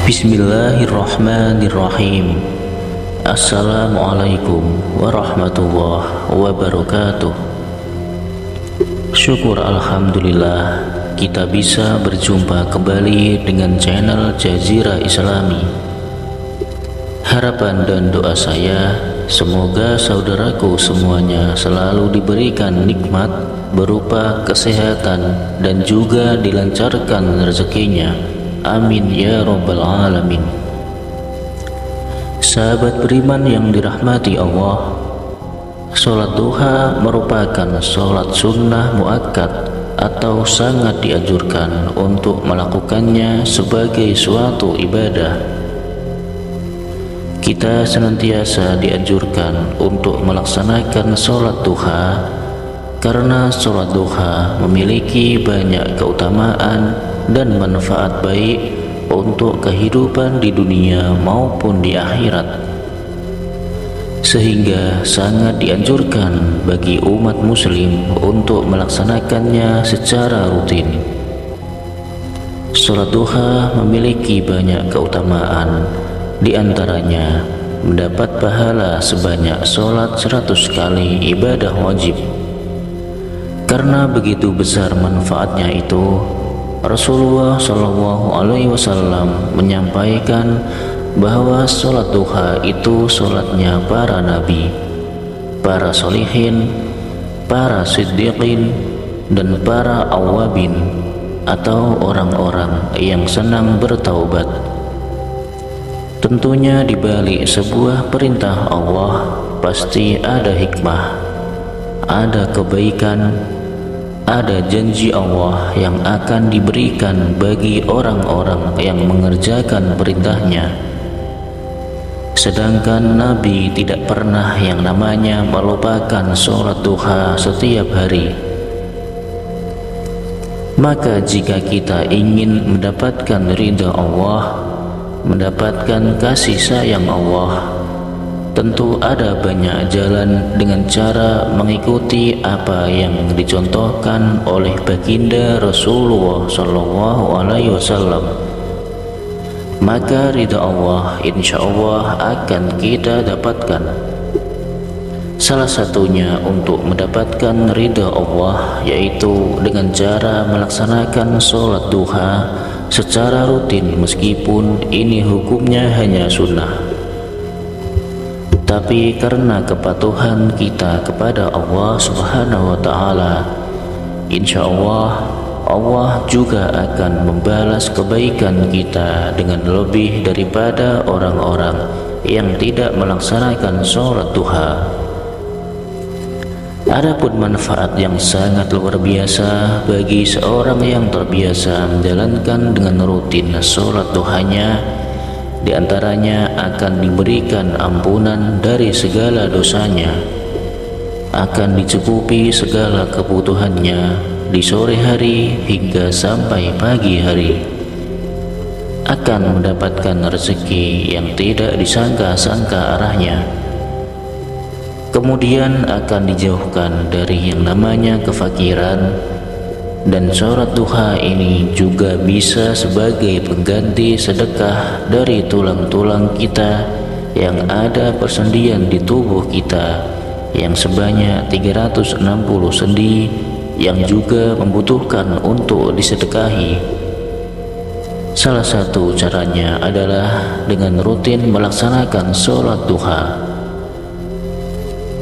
Bismillahirrahmanirrahim. Assalamualaikum warahmatullahi wabarakatuh. Syukur alhamdulillah kita bisa berjumpa kembali dengan channel Jazirah Islami. Harapan dan doa saya, semoga saudaraku semuanya selalu diberikan nikmat berupa kesehatan dan juga dilancarkan rezekinya. Amin ya rabbal alamin. Sahabat beriman yang dirahmati Allah, sholat duha merupakan sholat sunnah muakkad atau sangat dianjurkan untuk melakukannya sebagai suatu ibadah. Kita senantiasa dianjurkan untuk melaksanakan sholat duha karena sholat duha memiliki banyak keutamaan dan manfaat baik untuk kehidupan di dunia maupun di akhirat, sehingga sangat dianjurkan bagi umat muslim untuk melaksanakannya secara rutin. Sholat duha memiliki banyak keutamaan, di antaranya mendapat pahala sebanyak sholat 100 kali ibadah wajib. Karena begitu besar manfaatnya itu, Rasulullah SAW menyampaikan bahwa sholat duha itu sholatnya para nabi, para sholihin, para siddiqin, dan para awabin atau orang-orang yang senang bertaubat. Tentunya di balik sebuah perintah Allah pasti ada hikmah, ada kebaikan, ada janji Allah yang akan diberikan bagi orang-orang yang mengerjakan perintahnya. Sedangkan Nabi tidak pernah yang namanya melupakan sholat duha setiap hari. Maka jika kita ingin mendapatkan ridha Allah, mendapatkan kasih sayang Allah, tentu ada banyak jalan dengan cara mengikuti apa yang dicontohkan oleh baginda Rasulullah SAW. Maka ridha Allah insya Allah akan kita dapatkan. Salah satunya untuk mendapatkan ridha Allah yaitu dengan cara melaksanakan sholat duha secara rutin, meskipun ini hukumnya hanya sunnah. Tapi karena kepatuhan kita kepada Allah Subhanahu wa Ta'ala, insya Allah Allah juga akan membalas kebaikan kita dengan lebih daripada orang-orang yang tidak melaksanakan sholat duha. Adapun manfaat yang sangat luar biasa bagi seorang yang terbiasa menjalankan dengan rutin sholat duhanya, di antaranya akan diberikan ampunan dari segala dosanya, akan dicukupi segala kebutuhannya di sore hari hingga sampai pagi hari, akan mendapatkan rezeki yang tidak disangka-sangka arahnya, kemudian akan dijauhkan dari yang namanya kefakiran. Dan sholat duha ini juga bisa sebagai pengganti sedekah dari tulang-tulang kita yang ada persendian di tubuh kita yang sebanyak 360 sendi yang juga membutuhkan untuk disedekahi. Salah satu caranya adalah dengan rutin melaksanakan sholat duha.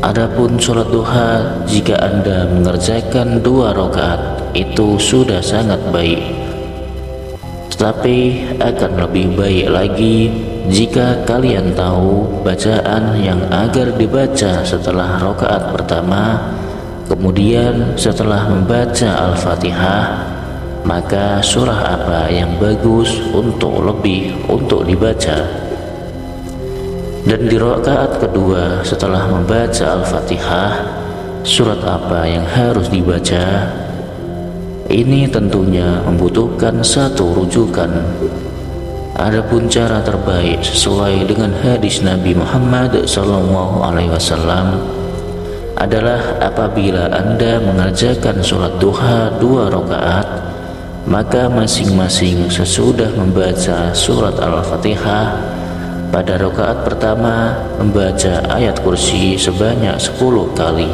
Adapun sholat duha, jika Anda mengerjakan 2 rakaat, itu sudah sangat baik. Tetapi akan lebih baik lagi jika kalian tahu bacaan yang agar dibaca setelah rakaat pertama, kemudian setelah membaca Al-Fatihah, maka surah apa yang bagus untuk dibaca. Dan di rakaat kedua setelah membaca Al-Fatihah, surat apa yang harus dibaca? Ini tentunya membutuhkan satu rujukan. Adapun cara terbaik sesuai dengan hadis Nabi Muhammad SAW adalah apabila Anda mengerjakan sholat duha 2 rakaat, maka masing-masing sesudah membaca surat Al-Fatihah, pada rakaat pertama membaca ayat kursi sebanyak 10 kali,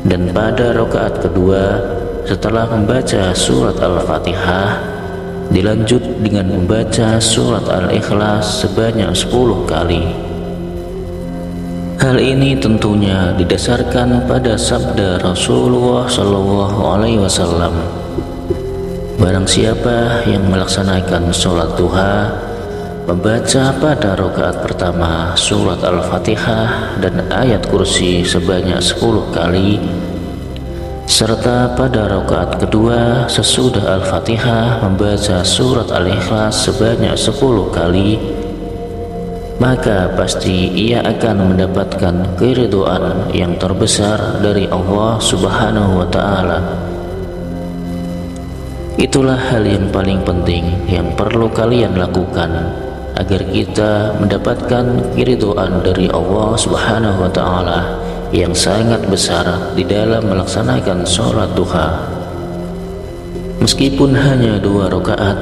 dan pada rakaat kedua setelah membaca surat Al-Fatihah dilanjut dengan membaca surat Al-Ikhlas sebanyak 10 kali. Hal ini tentunya didasarkan pada sabda Rasulullah SAW. Barang siapa yang melaksanakan sholat duha, membaca pada rakaat pertama surat Al-Fatihah dan ayat kursi sebanyak 10 kali, serta pada rakaat kedua sesudah Al-Fatihah membaca surat Al-Ikhlas sebanyak 10 kali, maka pasti ia akan mendapatkan keridhaan yang terbesar dari Allah Subhanahu wa Ta'ala. Itulah hal yang paling penting yang perlu kalian lakukan agar kita mendapatkan keridhaan dari Allah Subhanahu wa Ta'ala yang sangat besar di dalam melaksanakan sholat duha. Meskipun hanya 2 rakaat,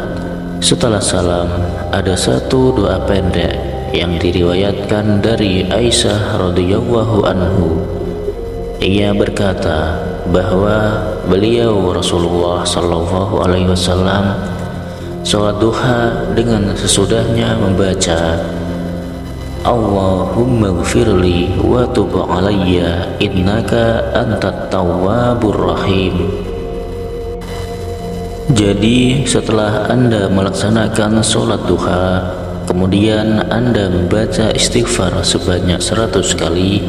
setelah salam ada satu doa pendek yang diriwayatkan dari Aisyah radhiyallahu anhu. Ia berkata bahwa beliau Rasulullah sallallahu alaihi wasallam sholat duha dengan sesudahnya membaca Allahumma gfirli wa tub alayya innaka antat tawwabur rahim. Jadi setelah Anda melaksanakan sholat duha, kemudian Anda membaca istighfar sebanyak 100 kali,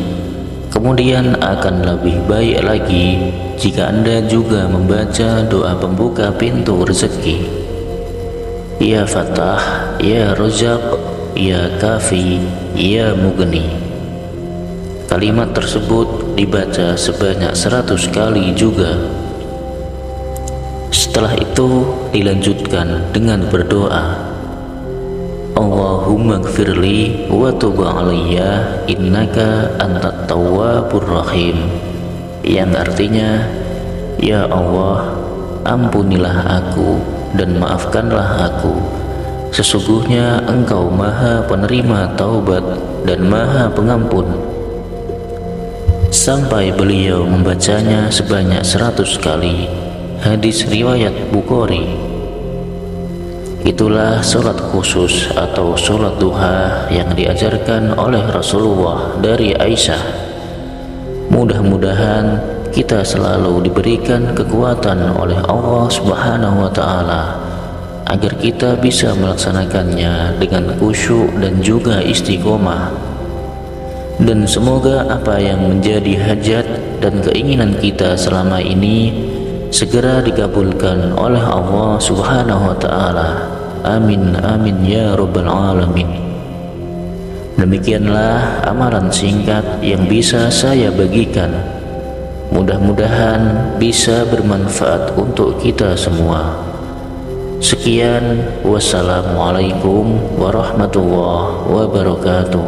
kemudian akan lebih baik lagi jika Anda juga membaca doa pembuka pintu rezeki, Ya Fattah, Ya Razzaq, Ya Kafi, Ya Mughni. Kalimat tersebut dibaca sebanyak 100 kali juga. Setelah itu dilanjutkan dengan berdoa Allahumma gfirli wa tub alayya innaka antat tawwabur rahim, yang artinya, Ya Allah, ampunilah aku dan maafkanlah aku, sesungguhnya Engkau Maha Penerima Taubat dan Maha Pengampun. Sampai beliau membacanya sebanyak 100 kali. Hadis riwayat Bukhari. Itulah sholat khusus atau sholat duha yang diajarkan oleh Rasulullah dari Aisyah. Mudah-mudahan kita selalu diberikan kekuatan oleh Allah Subhanahu wa Ta'ala agar kita bisa melaksanakannya dengan khusyuk dan juga istiqomah. Dan semoga apa yang menjadi hajat dan keinginan kita selama ini segera dikabulkan oleh Allah Subhanahu wa Ta'ala. Amin amin ya rabbal alamin. Demikianlah amalan singkat yang bisa saya bagikan. Mudah-mudahan bisa bermanfaat untuk kita semua. Sekian, wassalamualaikum warahmatullahi wabarakatuh.